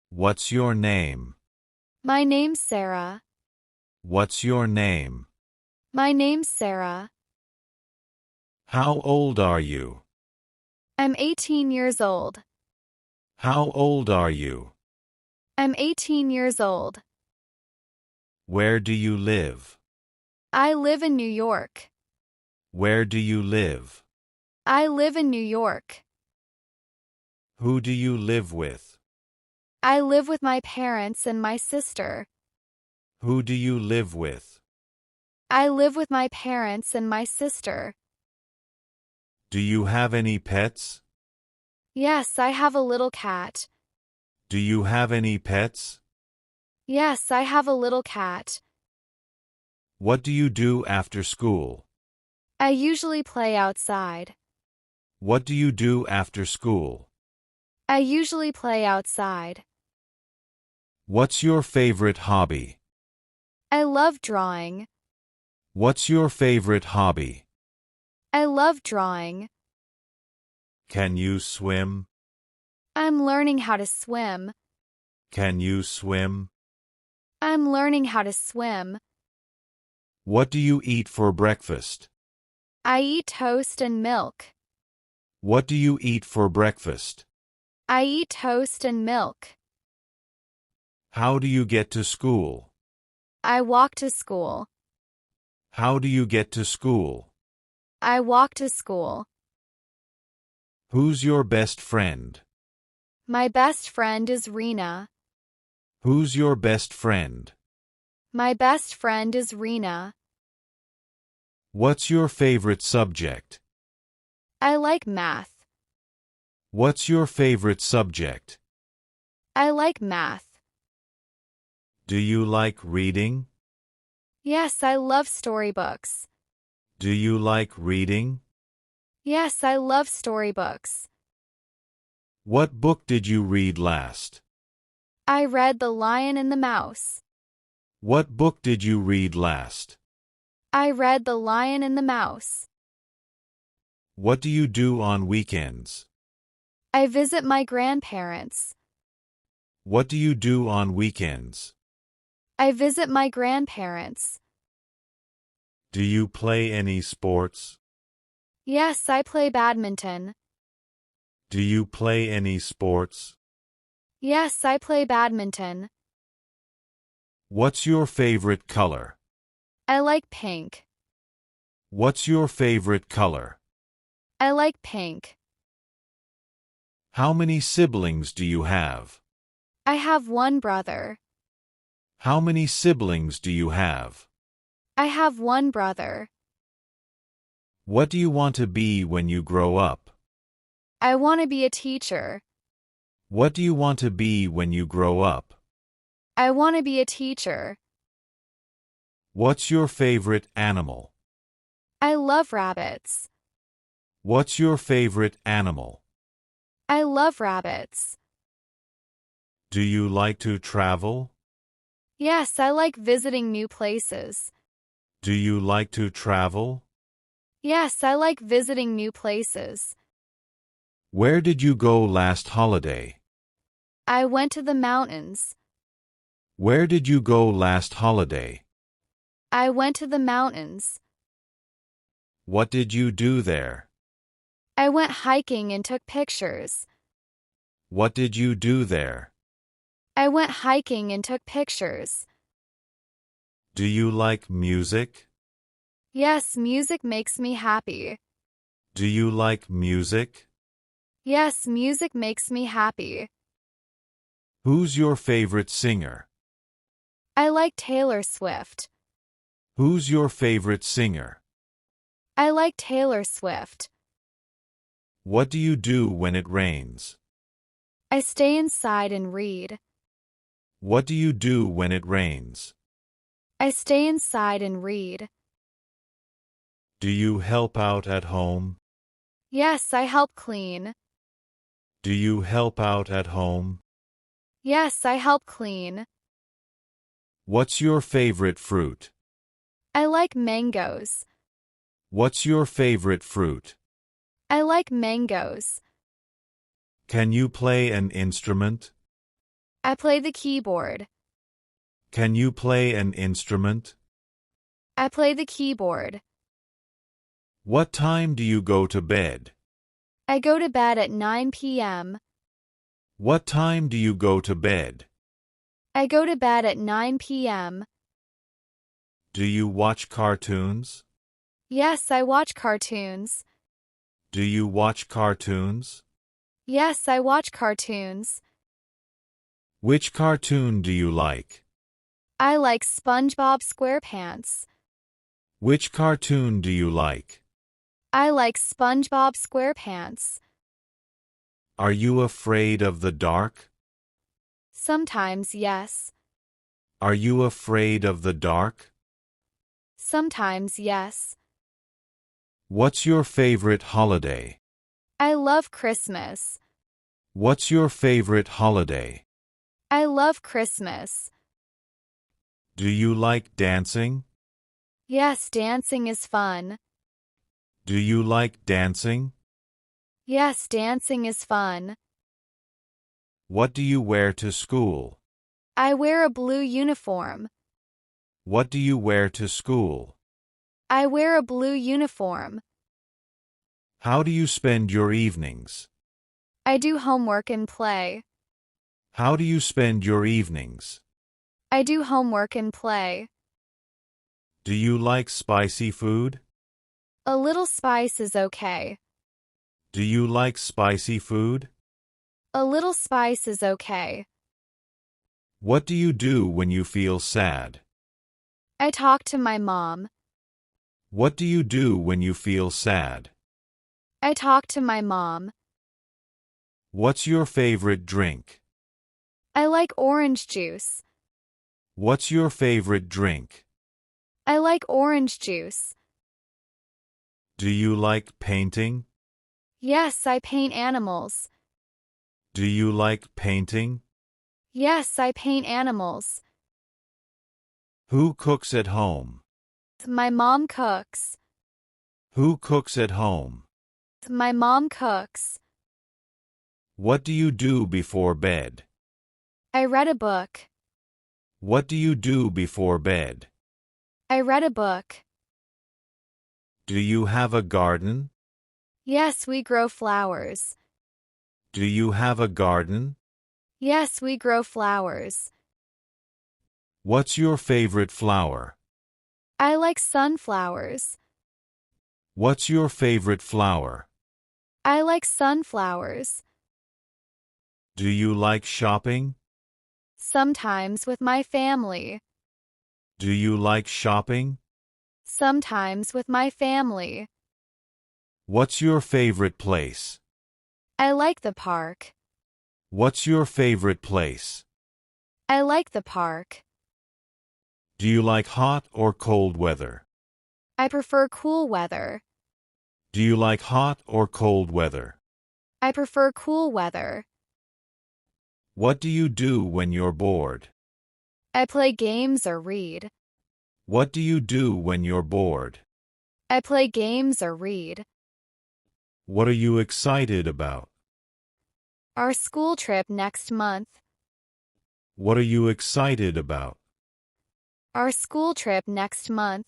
What's your name? My name's Sarah. What's your name? My name's Sarah. How old are you? I'm 18 years old. How old are you? I'm 18 years old. Where do you live? I live in New York. Where do you live? I live in New York. Who do you live with? I live with my parents and my sister. Who do you live with? I live with my parents and my sister. Do you have any pets? Yes, I have a little cat. Do you have any pets? Yes, I have a little cat. What do you do after school? I usually play outside. What do you do after school? I usually play outside. What's your favorite hobby? I love drawing. What's your favorite hobby? I love drawing. Can you swim? I'm learning how to swim. Can you swim? I'm learning how to swim. What do you eat for breakfast? I eat toast and milk. What do you eat for breakfast? I eat toast and milk. How do you get to school? I walk to school. How do you get to school? I walk to school. Who's your best friend? My best friend is Rena. Who's your best friend? My best friend is Rena. What's your favorite subject? I like math. What's your favorite subject? I like math. Do you like reading? Yes, I love storybooks. Do you like reading? Yes, I love storybooks. What book did you read last? I read The Lion and the Mouse. What book did you read last? I read The Lion and the Mouse. What do you do on weekends? I visit my grandparents. What do you do on weekends? I visit my grandparents. Do you play any sports? Yes, I play badminton. Do you play any sports? Yes, I play badminton. What's your favorite color? I like pink. What's your favorite color? I like pink. How many siblings do you have? I have one brother. How many siblings do you have? I have one brother. What do you want to be when you grow up? I want to be a teacher. What do you want to be when you grow up? I want to be a teacher. What's your favorite animal? I love rabbits. What's your favorite animal? I love rabbits. Do you like to travel? Yes, I like visiting new places. Do you like to travel? Yes, I like visiting new places. Where did you go last holiday? I went to the mountains. Where did you go last holiday? I went to the mountains. What did you do there? I went hiking and took pictures. What did you do there? I went hiking and took pictures. Do you like music? Yes, music makes me happy. Do you like music? Yes, music makes me happy. Who's your favorite singer? I like Taylor Swift. Who's your favorite singer? I like Taylor Swift. What do you do when it rains? I stay inside and read. What do you do when it rains? I stay inside and read. Do you help out at home? Yes, I help clean. Do you help out at home? Yes, I help clean. What's your favorite fruit? I like mangoes. What's your favorite fruit? I like mangoes. Can you play an instrument? I play the keyboard. Can you play an instrument? I play the keyboard. What time do you go to bed? I go to bed at 9 p.m. What time do you go to bed? I go to bed at 9 p.m. Do you watch cartoons? Yes, I watch cartoons. Do you watch cartoons? Yes, I watch cartoons. Which cartoon do you like? I like SpongeBob SquarePants. Which cartoon do you like? I like SpongeBob SquarePants. Are you afraid of the dark? Sometimes, yes. Are you afraid of the dark? Sometimes, yes. What's your favorite holiday? I love Christmas. What's your favorite holiday? I love Christmas. Do you like dancing? Yes, dancing is fun. Do you like dancing? Yes, dancing is fun. What do you wear to school? I wear a blue uniform. What do you wear to school? I wear a blue uniform. How do you spend your evenings? I do homework and play. How do you spend your evenings? I do homework and play. Do you like spicy food? A little spice is okay. Do you like spicy food? A little spice is okay. What do you do when you feel sad? I talk to my mom. What do you do when you feel sad? I talk to my mom. What's your favorite drink? I like orange juice. What's your favorite drink? I like orange juice. Do you like painting? Yes, I paint animals. Do you like painting? Yes, I paint animals. Who cooks at home? My mom cooks. Who cooks at home? My mom cooks. What do you do before bed? I read a book. What do you do before bed? I read a book. Do you have a garden? Yes, we grow flowers. Do you have a garden? Yes, we grow flowers. What's your favorite flower? I like sunflowers. What's your favorite flower? I like sunflowers. Do you like shopping? Sometimes with my family. Do you like shopping? Sometimes with my family. What's your favorite place? I like the park. What's your favorite place? I like the park. Do you like hot or cold weather? I prefer cool weather. Do you like hot or cold weather? I prefer cool weather. What do you do when you're bored? I play games or read. What do you do when you're bored? I play games or read. What are you excited about? Our school trip next month. What are you excited about? Our school trip next month.